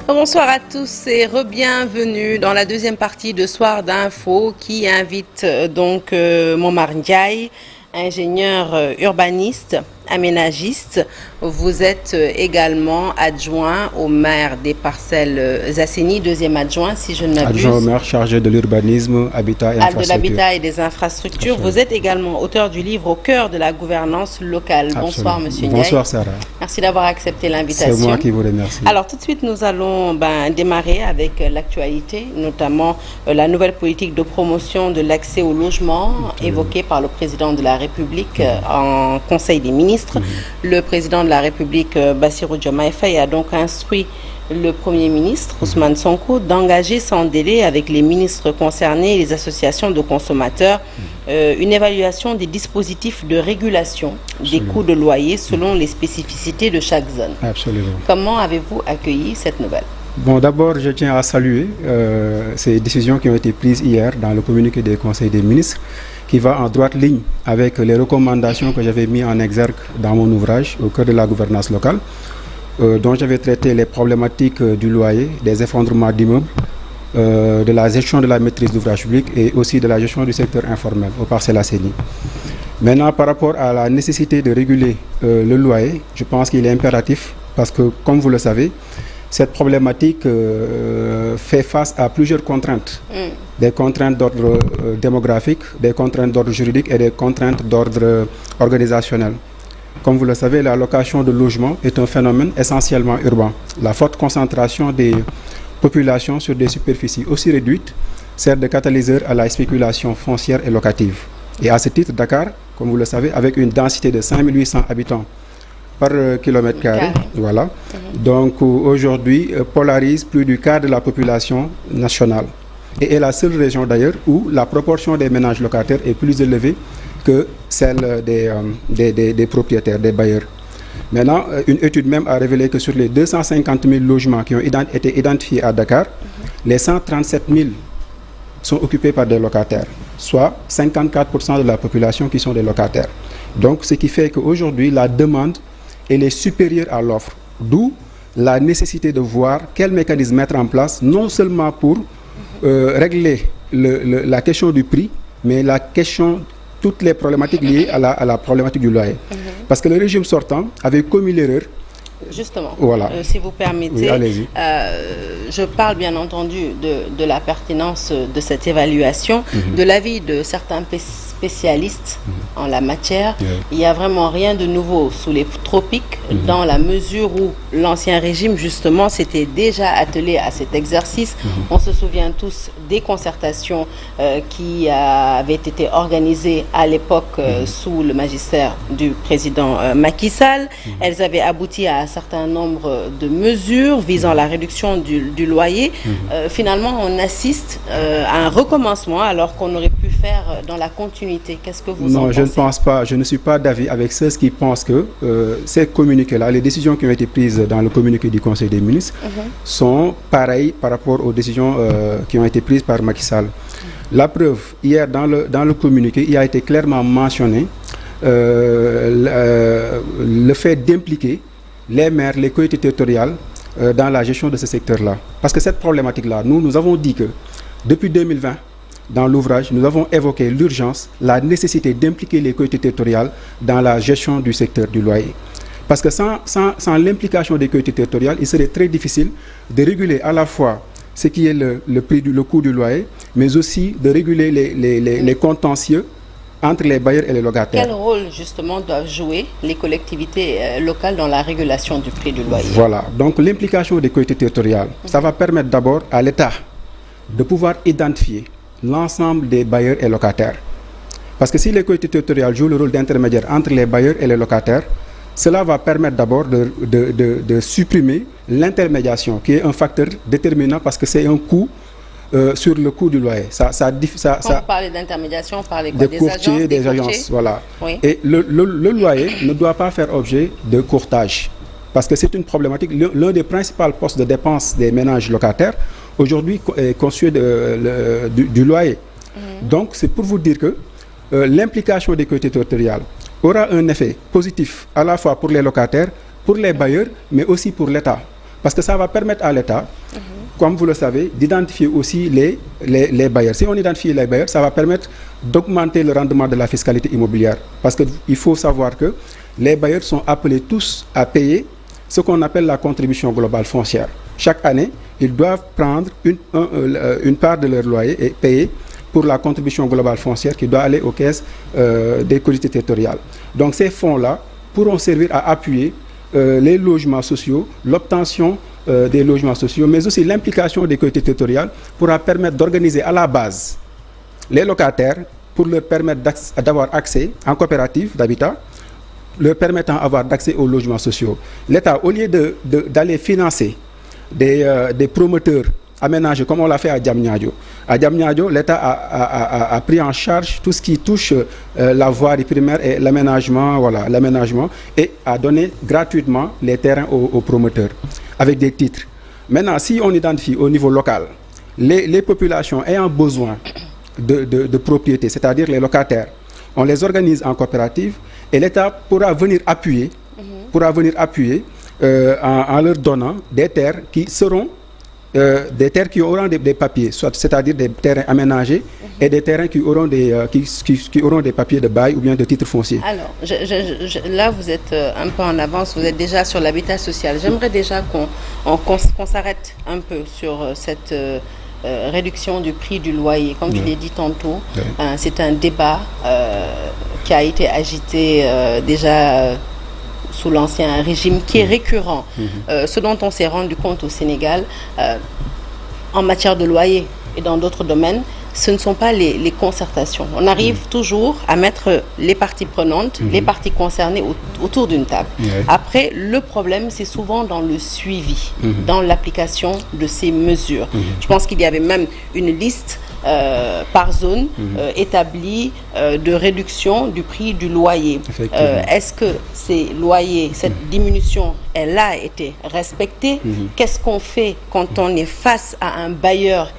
Bonsoir à tous et re-bienvenue dans la deuxième partie de Soir d'Info qui invite donc Momar Ndiaye, ingénieur urbaniste, aménagiste. Vous êtes également adjoint au maire des Parcelles Assainies, deuxième adjoint si je ne m'abuse. Adjoint au maire chargé de l'urbanisme, habitat et infrastructure. De l'habitat et des infrastructures. Absolument. Vous êtes également auteur du livre Au cœur de la gouvernance locale. Absolument. Bonsoir Monsieur Ndiaye. Bonsoir Sarah. Merci d'avoir accepté l'invitation. C'est moi qui vous remercie. Alors tout de suite nous allons démarrer avec l'actualité, notamment la nouvelle politique de promotion de l'accès au logement évoquée par le président de la République en Conseil des ministres. Le président de la République, Bassirou Diomaye Faye, a donc instruit le Premier ministre, Ousmane Sonko, d'engager sans délai avec les ministres concernés et les associations de consommateurs une évaluation des dispositifs de régulation des coûts de loyer selon les spécificités de chaque zone. Absolument. Comment avez-vous accueilli cette nouvelle? Bon, d'abord, je tiens à saluer ces décisions qui ont été prises hier dans le communiqué des conseils des ministres, qui va en droite ligne avec les recommandations que j'avais mis en exergue dans mon ouvrage Au cœur de la gouvernance locale, dont j'avais traité les problématiques du loyer, des effondrements d'immeubles, de la gestion de la maîtrise d'ouvrage public et aussi de la gestion du secteur informel aux Parcelles Assainies. Maintenant, par rapport à la nécessité de réguler le loyer, je pense qu'il est impératif parce que, comme vous le savez, cette problématique fait face à plusieurs contraintes. Des contraintes d'ordre démographique, des contraintes d'ordre juridique et des contraintes d'ordre organisationnel. Comme vous le savez, la location de logement est un phénomène essentiellement urbain. La forte concentration des populations sur des superficies aussi réduites sert de catalyseur à la spéculation foncière et locative. Et à ce titre, Dakar, comme vous le savez, avec une densité de 5800 habitants par kilomètre carré, voilà. Donc aujourd'hui, polarise plus du quart de la population nationale. Et est la seule région d'ailleurs où la proportion des ménages locataires est plus élevée que celle des propriétaires, des bailleurs. Maintenant, une étude même a révélé que sur les 250 000 logements qui ont été identifiés à Dakar, les 137 000 sont occupés par des locataires, soit 54% de la population qui sont des locataires. Donc, ce qui fait qu'aujourd'hui, la demande elle est supérieure à l'offre, d'où la nécessité de voir quel mécanisme mettre en place, non seulement pour régler la question du prix, mais la question, toutes les problématiques liées à la problématique du loyer. Parce que le régime sortant avait commis l'erreur. Justement, voilà. Si vous permettez, oui, allez-y. Je parle bien entendu de la pertinence de cette évaluation, de l'avis de certains spécialistes en la matière. Il n'y a vraiment rien de nouveau sous les tropiques, dans la mesure où l'ancien régime, justement, s'était déjà attelé à cet exercice. On se souvient tous des concertations qui avaient été organisées à l'époque sous le magistère du président Macky Sall. Elles avaient abouti à un certain nombre de mesures visant la réduction du loyer. Finalement, on assiste à un recommencement alors qu'on aurait pu faire dans la continuité. Qu'est-ce que vous en pensez? Non, je ne pense pas. Je ne suis pas d'avis avec ceux qui pensent que ces communiqués-là, les décisions qui ont été prises dans le communiqué du Conseil des ministres, sont pareilles par rapport aux décisions qui ont été prises par Macky Sall. La preuve, hier dans le communiqué, il a été clairement mentionné le fait d'impliquer les maires, les collectivités territoriales dans la gestion de ce secteur-là. Parce que cette problématique-là, nous avons dit que depuis 2020, dans l'ouvrage, nous avons évoqué l'urgence, la nécessité d'impliquer les collectivités territoriales dans la gestion du secteur du loyer. Parce que sans l'implication des collectivités territoriales, il serait très difficile de réguler à la fois ce qui est le coût du loyer, mais aussi de réguler les contentieux entre les bailleurs et les locataires. Quel rôle justement doivent jouer les collectivités locales dans la régulation du prix du loyer? Voilà, donc l'implication des collectivités territoriales, ça va permettre d'abord à l'État de pouvoir identifier l'ensemble des bailleurs et locataires. Parce que si les collectivités territoriales jouent le rôle d'intermédiaire entre les bailleurs et les locataires, cela va permettre d'abord de supprimer l'intermédiation, qui est un facteur déterminant parce que c'est un coût sur le coût du loyer. Quand vous parlez d'intermédiation, on parle quoi? Des courtiers, des agences, voilà. Oui. Et le loyer ne doit pas faire objet de courtage. Parce que c'est une problématique. L'un des principaux postes de dépenses des ménages locataires, aujourd'hui, est constitué du loyer. Donc, c'est pour vous dire que l'implication des collectivités territoriales aura un effet positif à la fois pour les locataires, pour les bailleurs, mais aussi pour l'État. Parce que ça va permettre à l'État comme vous le savez, d'identifier aussi les bailleurs. Si on identifie les bailleurs, ça va permettre d'augmenter le rendement de la fiscalité immobilière. Parce qu'il faut savoir que les bailleurs sont appelés tous à payer ce qu'on appelle la contribution globale foncière. Chaque année, ils doivent prendre une part de leur loyer et payer pour la contribution globale foncière qui doit aller aux caisses des collectivités territoriales. Donc ces fonds-là pourront servir à appuyer les logements sociaux, l'obtention des logements sociaux, mais aussi l'implication des collectivités territoriales pourra permettre d'organiser à la base les locataires pour leur permettre d'avoir accès en coopérative d'habitat, leur permettant d'avoir accès aux logements sociaux. L'État, au lieu d'aller financer des promoteurs aménagés comme on l'a fait à Diamniadio. À Diamniadio, l'État a pris en charge tout ce qui touche la voirie primaire et l'aménagement, voilà, l'aménagement, et a donné gratuitement les terrains aux promoteurs avec des titres. Maintenant, si on identifie au niveau local les populations ayant besoin de propriété, c'est-à-dire les locataires, on les organise en coopérative et l'État pourra venir appuyer, en leur donnant des terres qui seront des terres qui auront des papiers, c'est-à-dire des terrains aménagés et des terrains qui auront qui auront des papiers de bail ou bien de titres fonciers. Alors, là, vous êtes un peu en avance, vous êtes déjà sur l'habitat social. J'aimerais déjà qu'on s'arrête un peu sur cette réduction du prix du loyer. Comme je l'ai dit tantôt, c'est un débat qui a été agité déjà sous l'ancien régime, qui est récurrent. Ce dont on s'est rendu compte au Sénégal, en matière de loyer et dans d'autres domaines, ce ne sont pas les concertations. On arrive toujours à mettre les parties prenantes, les parties concernées autour d'une table. Après, le problème, c'est souvent dans le suivi, dans l'application de ces mesures. Je pense qu'il y avait même une liste par zone établie de réduction du prix du loyer. Est-ce que ces loyers, cette diminution, elle a été respectée? Qu'est-ce qu'on fait quand on est face à un bailleur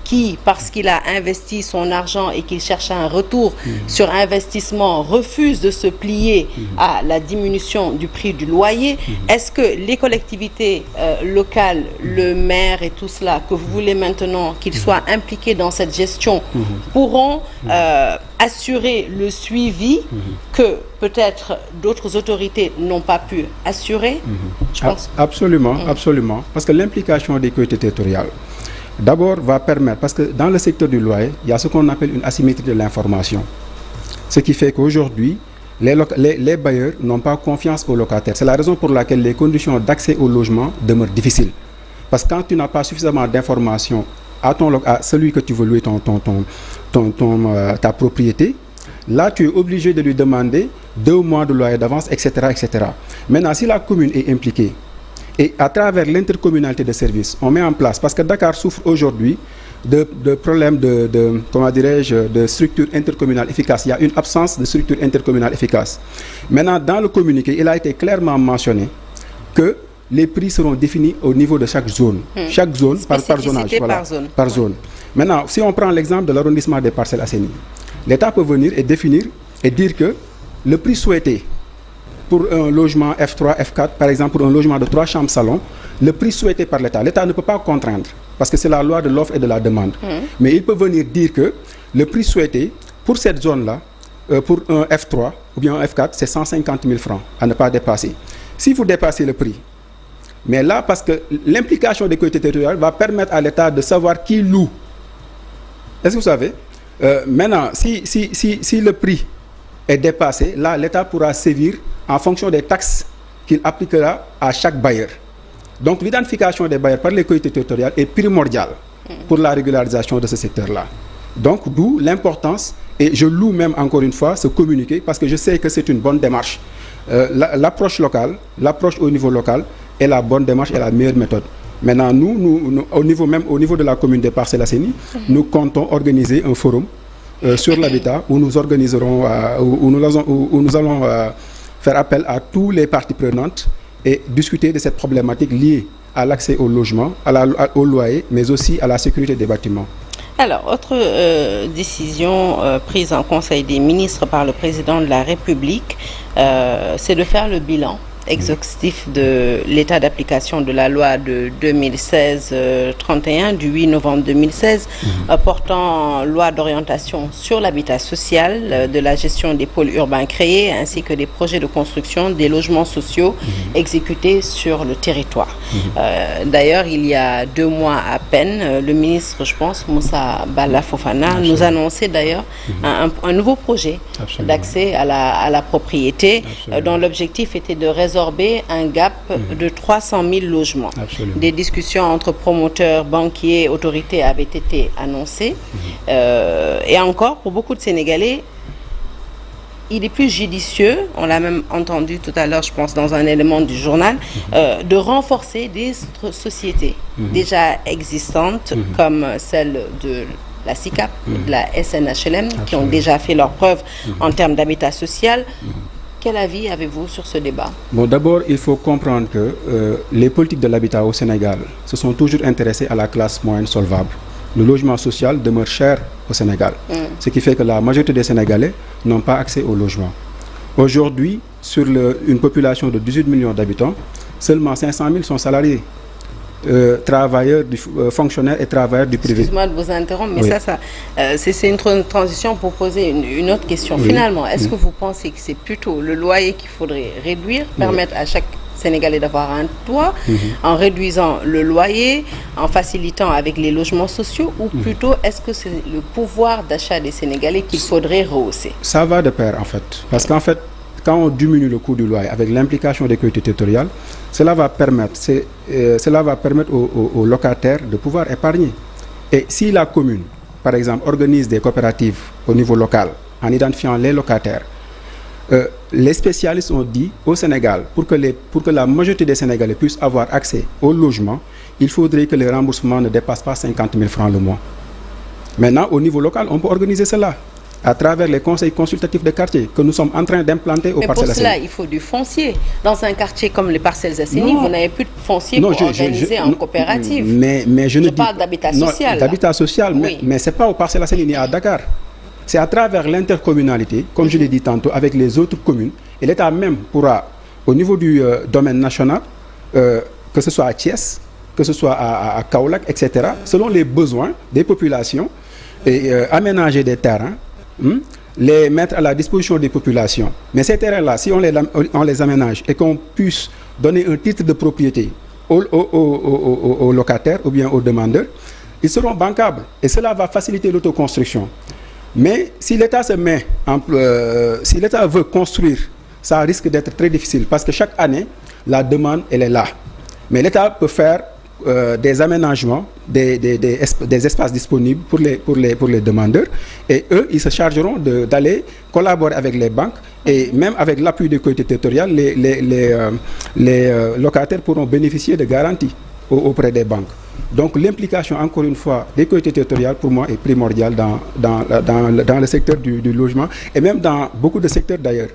qui, parce qu'il a investi son argent et qu'il cherche un retour sur investissement, refuse de se plier à la diminution du prix du loyer? Est-ce que les collectivités locales, le maire et tout cela, que vous voulez maintenant qu'ils soient impliqués dans cette gestion, pourront assurer le suivi que peut-être d'autres autorités n'ont pas pu assurer? Je pense. Absolument, absolument. Parce que l'implication des collectivités territoriales, d'abord, va permettre, parce que dans le secteur du loyer, il y a ce qu'on appelle une asymétrie de l'information. Ce qui fait qu'aujourd'hui, les bailleurs n'ont pas confiance aux locataires. C'est la raison pour laquelle les conditions d'accès au logement demeurent difficiles. Parce que quand tu n'as pas suffisamment d'informations à celui que tu veux louer ta propriété, là tu es obligé de lui demander 2 mois de loyer d'avance, etc., etc. Maintenant, si la commune est impliquée, et à travers l'intercommunalité de services, on met en place, parce que Dakar souffre aujourd'hui de problèmes de structure intercommunale efficace. Il y a une absence de structure intercommunale efficace. Maintenant, dans le communiqué, il a été clairement mentionné que les prix seront définis au niveau de chaque zone. Chaque zone, par zonage. Voilà, par zone. Maintenant, si on prend l'exemple de l'arrondissement des Parcelles Assainies, l'État peut venir et définir et dire que le prix souhaité pour un logement F3, F4, par exemple, pour un logement de 3 chambres salon, le prix souhaité par l'État ne peut pas contraindre, parce que c'est la loi de l'offre et de la demande. Mais il peut venir dire que le prix souhaité pour cette zone-là, pour un F3 ou bien un F4, c'est 150 000 francs à ne pas dépasser. Si vous dépassez le prix, mais là, parce que l'implication des collectivités territoriales va permettre à l'État de savoir qui loue. Est-ce que vous savez? Maintenant, si le prix est dépassé, là, l'État pourra sévir en fonction des taxes qu'il appliquera à chaque bailleur. Donc, l'identification des bailleurs par les collectivités territoriales est primordiale pour la régularisation de ce secteur-là. Donc, d'où l'importance, et je loue même encore une fois ce communiqué, parce que je sais que c'est une bonne démarche. L'approche locale, l'approche au niveau local est la bonne démarche et la meilleure méthode. Maintenant, nous au niveau de la commune des Parcelles Assainies, nous comptons organiser un forum sur l'habitat où nous organiserons, où nous allons faire appel à tous les parties prenantes et discuter de cette problématique liée à l'accès au logement, au loyer, mais aussi à la sécurité des bâtiments. Alors, autre décision prise en Conseil des ministres par le président de la République, c'est de faire le bilan exhaustif de l'état d'application de la loi de 2016-31 du 8 novembre 2016 portant loi d'orientation sur l'habitat social, de la gestion des pôles urbains créés ainsi que des projets de construction des logements sociaux exécutés sur le territoire. D'ailleurs, il y a 2 mois à peine, le ministre, je pense, Moussa Bala Fofana, nous annonçait d'ailleurs un nouveau projet d'accès à la propriété dont l'objectif était de résorber un gap de 300 000 logements. Des discussions entre promoteurs, banquiers, autorités avaient été annoncées. Et encore, pour beaucoup de Sénégalais, il est plus judicieux, on l'a même entendu tout à l'heure, je pense, dans un élément du journal, de renforcer des sociétés déjà existantes comme celle de la SICAP, de la SNHLM, qui ont déjà fait leurs preuves en termes d'habitat social. Quel avis avez-vous sur ce débat? Bon, d'abord, il faut comprendre que les politiques de l'habitat au Sénégal se sont toujours intéressées à la classe moyenne solvable. Le logement social demeure cher au Sénégal, ce qui fait que la majorité des Sénégalais n'ont pas accès au logement. Aujourd'hui, sur une population de 18 millions d'habitants, seulement 500 000 sont salariés. Travailleurs, fonctionnaires et travailleurs du privé. Excuse-moi de vous interrompre, mais c'est une transition pour poser une autre question. Finalement, est-ce que vous pensez que c'est plutôt le loyer qu'il faudrait réduire, permettre à chaque Sénégalais d'avoir un toit, en réduisant le loyer, en facilitant avec les logements sociaux, ou plutôt est-ce que c'est le pouvoir d'achat des Sénégalais qu'il faudrait rehausser? Ça va de pair en fait, parce qu'en fait, quand on diminue le coût du loyer avec l'implication des collectivités territoriales, cela va permettre aux locataires de pouvoir épargner. Et si la commune, par exemple, organise des coopératives au niveau local en identifiant les locataires, les spécialistes ont dit au Sénégal, pour que la majorité des Sénégalais puissent avoir accès au logement, il faudrait que les remboursements ne dépassent pas 50 000 francs le mois. Maintenant, au niveau local, on peut organiser cela à travers les conseils consultatifs de quartier que nous sommes en train d'implanter aux Parcelles Assainies. Mais pour cela, il faut du foncier. Dans un quartier comme les Parcelles Assainies, vous n'avez plus de foncier pour organiser en coopérative. Mais je parle d'habitat social. D'habitat social, mais ce n'est pas aux Parcelles Assainies ni à Dakar. C'est à travers l'intercommunalité, comme je l'ai dit tantôt, avec les autres communes. Et l'État même pourra, au niveau du domaine national, que ce soit à Thiès, que ce soit à Kaolack, etc., selon les besoins des populations, et aménager des terrains, les mettre à la disposition des populations. Mais ces terrains-là, si on les aménage et qu'on puisse donner un titre de propriété aux locataires ou bien aux demandeurs, ils seront bancables. Et cela va faciliter l'autoconstruction. Mais si l'État si l'État veut construire, ça risque d'être très difficile parce que chaque année, la demande, elle est là. Mais l'État peut faire des aménagements, des espaces disponibles pour les demandeurs, et eux, ils se chargeront d'aller collaborer avec les banques, et même avec l'appui des collectivités territoriales, les locataires pourront bénéficier de garanties auprès des banques. Donc l'implication, encore une fois, des collectivités territoriales, pour moi, est primordiale dans le secteur du logement, et même dans beaucoup de secteurs d'ailleurs.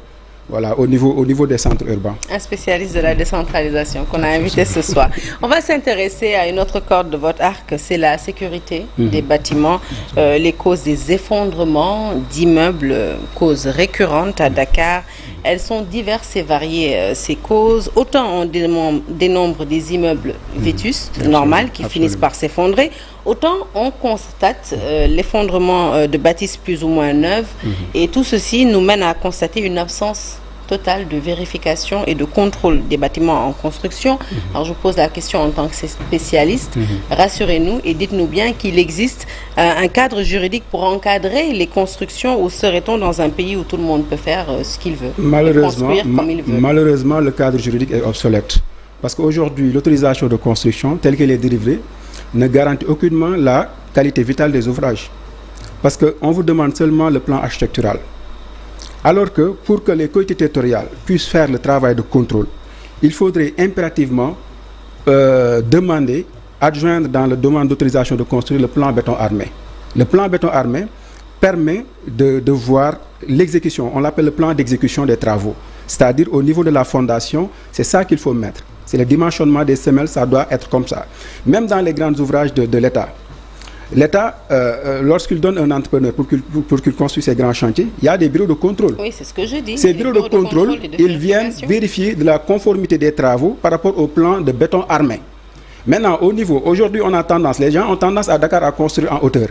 Voilà, au niveau des centres urbains. Un spécialiste de la décentralisation qu'on a invité ce soir. On va s'intéresser à une autre corde de votre arc, c'est la sécurité des bâtiments, les causes des effondrements d'immeubles, causes récurrentes à Dakar. Elles sont diverses et variées, ces causes. Autant on dénombre des immeubles vétustes, normaux, qui finissent par s'effondrer, autant on constate l'effondrement de bâtisses plus ou moins neuves. Et tout ceci nous mène à constater une absence totale de vérification et de contrôle des bâtiments en construction. Alors je vous pose la question en tant que spécialiste. Rassurez-nous et dites-nous bien qu'il existe un cadre juridique pour encadrer les constructions, ou serait-on dans un pays où tout le monde peut faire ce qu'il veut, construire comme il veut? Malheureusement, le cadre juridique est obsolète. Parce qu'aujourd'hui, l'autorisation de construction, telle qu'elle est délivrée, ne garantit aucunement la qualité vitale des ouvrages. Parce qu'on vous demande seulement le plan architectural. Alors que pour que les collectivités territoriales puissent faire le travail de contrôle, il faudrait impérativement adjoindre dans le demande d'autorisation de construire le plan béton armé. Le plan béton armé permet de voir l'exécution, on l'appelle le plan d'exécution des travaux. C'est-à-dire au niveau de la fondation, c'est ça qu'il faut mettre. C'est le dimensionnement des semelles, ça doit être comme ça. Même dans les grands ouvrages de l'État, L'État, lorsqu'il donne un entrepreneur pour qu'il construise ces grands chantiers, il y a des bureaux de contrôle. Oui, c'est ce que je dis. Ces bureaux de contrôle, ils viennent vérifier de la conformité des travaux par rapport au plan de béton armé. Maintenant, au niveau, aujourd'hui, les gens ont tendance à Dakar à construire en hauteur.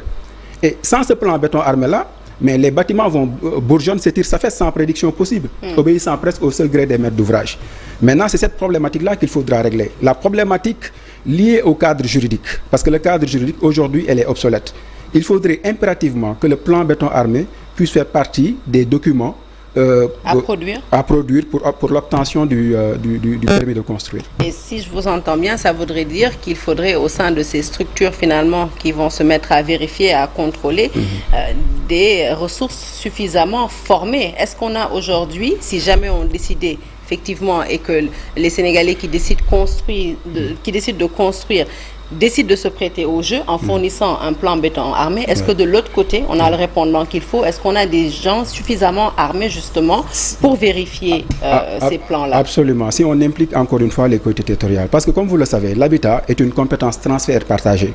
Et sans ce plan béton armé-là, mais les bâtiments vont bourgeonnent, s'étirent, ça fait sans prédiction possible, obéissant presque au seul gré des maîtres d'ouvrage. Maintenant, c'est cette problématique-là qu'il faudra régler. La problématique liée au cadre juridique, parce que le cadre juridique, aujourd'hui, elle est obsolète. Il faudrait impérativement que le plan béton armé puisse faire partie des documents à produire pour l'obtention du permis de construire. Et si je vous entends bien, ça voudrait dire qu'il faudrait au sein de ces structures finalement qui vont se mettre à vérifier, à contrôler, des ressources suffisamment formées. Est-ce qu'on a aujourd'hui, si jamais on décidait effectivement et que les Sénégalais qui décident de construire décide de se prêter au jeu en fournissant un plan béton armé, est-ce que de l'autre côté, on a le répondant qu'il faut? Est-ce qu'on a des gens suffisamment armés justement pour vérifier ces plans-là? Absolument. Si on implique encore une fois les collectivités territoriales, parce que comme vous le savez, l'habitat est une compétence transfert partagée.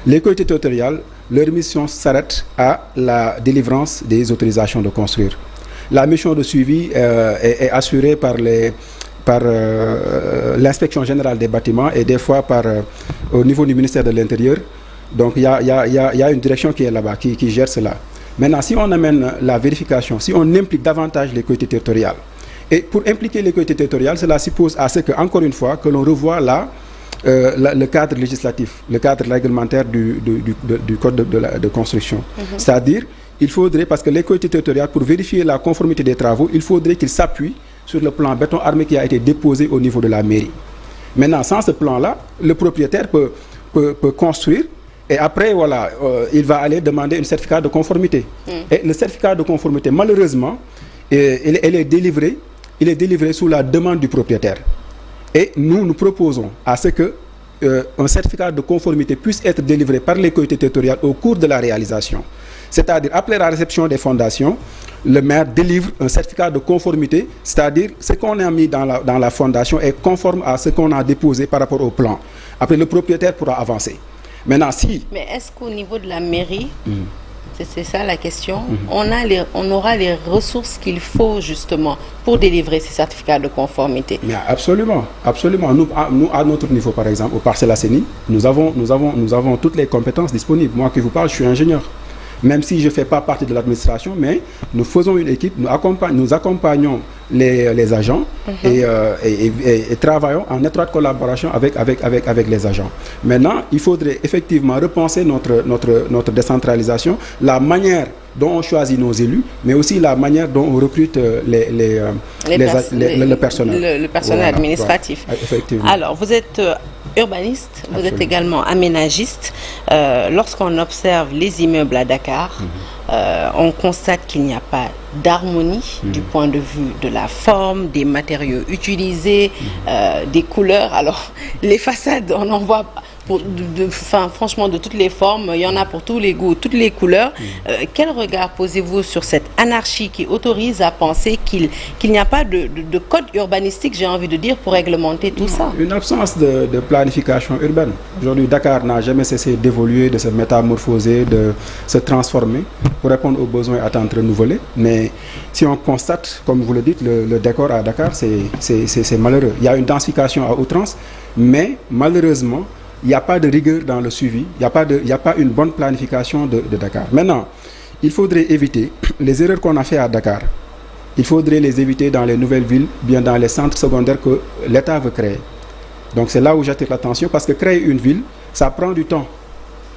Les collectivités territoriales, leur mission s'arrête à la délivrance des autorisations de construire. La mission de suivi est assurée par l'inspection générale des bâtiments et des fois au niveau du ministère de l'Intérieur. Donc il y a une direction qui est là-bas, qui gère cela. Maintenant, si on amène la vérification, si on implique davantage les collectivités territoriales, et pour impliquer les collectivités territoriales, cela suppose à ce que, encore une fois, que l'on revoie le cadre législatif, le cadre réglementaire du code de construction. C'est-à-dire, il faudrait, parce que les collectivités territoriales, pour vérifier la conformité des travaux, il faudrait qu'ils s'appuient sur le plan béton armé qui a été déposé au niveau de la mairie. Maintenant, sans ce plan-là, le propriétaire peut construire et après, voilà, il va aller demander un certificat de conformité. Et le certificat de conformité, malheureusement, il est délivré sous la demande du propriétaire. Et nous proposons à ce que un certificat de conformité puisse être délivré par les collectivités territoriales au cours de la réalisation. C'est-à-dire, après la réception des fondations, le maire délivre un certificat de conformité, c'est-à-dire ce qu'on a mis dans la fondation est conforme à ce qu'on a déposé par rapport au plan. Après, le propriétaire pourra avancer. Maintenant, si... Mais est-ce qu'au niveau de la mairie, c'est ça la question, on aura les ressources qu'il faut justement pour délivrer ces certificats de conformité? Mais absolument, absolument. Nous, à notre niveau, par exemple, au Parcelles Assainies, nous avons toutes les compétences disponibles. Moi qui vous parle, je suis ingénieur. Même si je ne fais pas partie de l'administration, mais nous faisons une équipe, nous accompagnons les agents et travaillons en étroite collaboration avec les agents. Maintenant, il faudrait effectivement repenser notre décentralisation, la manière dont on choisit nos élus, mais aussi la manière dont on recrute le personnel. Le personnel administratif. Voilà. Effectivement. Alors, vous êtes urbaniste, vous êtes également aménagiste. Lorsqu'on observe les immeubles à Dakar, on constate qu'il n'y a pas d'harmonie du point de vue de la forme, des matériaux utilisés, des couleurs. Alors, les façades, on en voit... franchement, de toutes les formes, il y en a pour tous les goûts, toutes les couleurs. Quel regard posez-vous sur cette anarchie qui autorise à penser qu'il n'y a pas de code urbanistique, j'ai envie de dire, pour réglementer tout ça? Une absence de planification urbaine. Aujourd'hui, Dakar n'a jamais cessé d'évoluer, de se métamorphoser, de se transformer pour répondre aux besoins à temps renouvelés. Mais si on constate, comme vous le dites, le décor à Dakar, c'est malheureux. Il y a une densification à outrance, mais malheureusement, il n'y a pas de rigueur dans le suivi, il n'y a pas une bonne planification de Dakar. Maintenant, il faudrait éviter les erreurs qu'on a fait à Dakar. Il faudrait les éviter dans les nouvelles villes, bien dans les centres secondaires que l'État veut créer. Donc c'est là où j'attire l'attention, parce que créer une ville, ça prend du temps.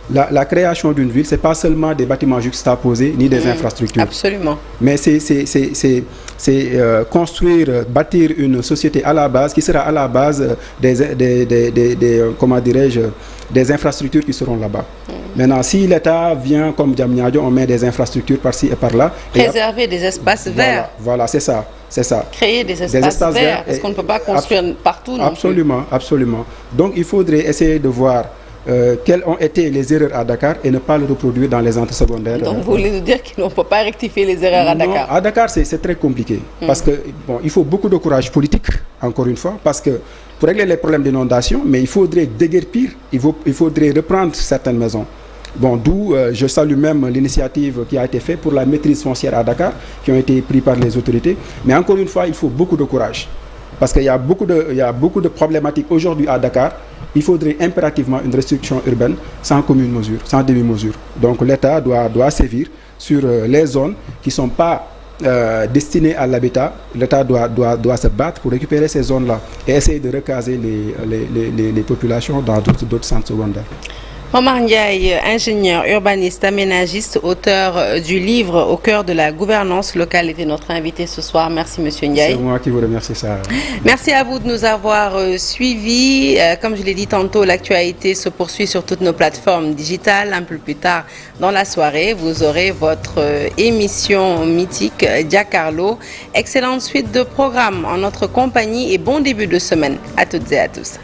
La création d'une ville, ce n'est pas seulement des bâtiments juxtaposés, ni des infrastructures. Absolument. Mais c'est bâtir une société à la base, qui sera à la base des infrastructures qui seront là-bas. Maintenant, si l'État vient comme Diamniadio, on met des infrastructures par-ci et par-là. Préserver des espaces verts. Voilà, c'est ça. Créer des espaces verts, parce qu'on ne peut pas construire partout. Absolument, absolument. Donc, il faudrait essayer de voir quelles ont été les erreurs à Dakar et ne pas le reproduire dans les centres secondaires. Donc vous voulez nous dire qu'on ne peut pas rectifier les erreurs à Dakar? À Dakar, c'est très compliqué. Parce que, il faut beaucoup de courage politique, encore une fois, parce que pour régler les problèmes d'inondation, mais il faudrait déguerpir, il faudrait reprendre certaines maisons. Bon, d'où je salue même l'initiative qui a été faite pour la maîtrise foncière à Dakar, qui ont été prises par les autorités. Mais encore une fois, il faut beaucoup de courage. Parce qu'il y a beaucoup de problématiques aujourd'hui à Dakar. Il faudrait impérativement une restriction urbaine sans commune mesure, sans demi-mesure. Donc l'État doit sévir sur les zones qui ne sont pas destinées à l'habitat. L'État doit se battre pour récupérer ces zones-là et essayer de recaser les populations dans d'autres centres secondaires. Omar Ndiaye, ingénieur, urbaniste, aménagiste, auteur du livre Au cœur de la gouvernance locale, était notre invité ce soir. Merci Monsieur Ndiaye. C'est moi qui vous remercie, Sarah. Merci à vous de nous avoir suivis. Comme je l'ai dit tantôt, l'actualité se poursuit sur toutes nos plateformes digitales. Un peu plus tard dans la soirée, vous aurez votre émission mythique Giancarlo. Excellente suite de programmes en notre compagnie et bon début de semaine à toutes et à tous.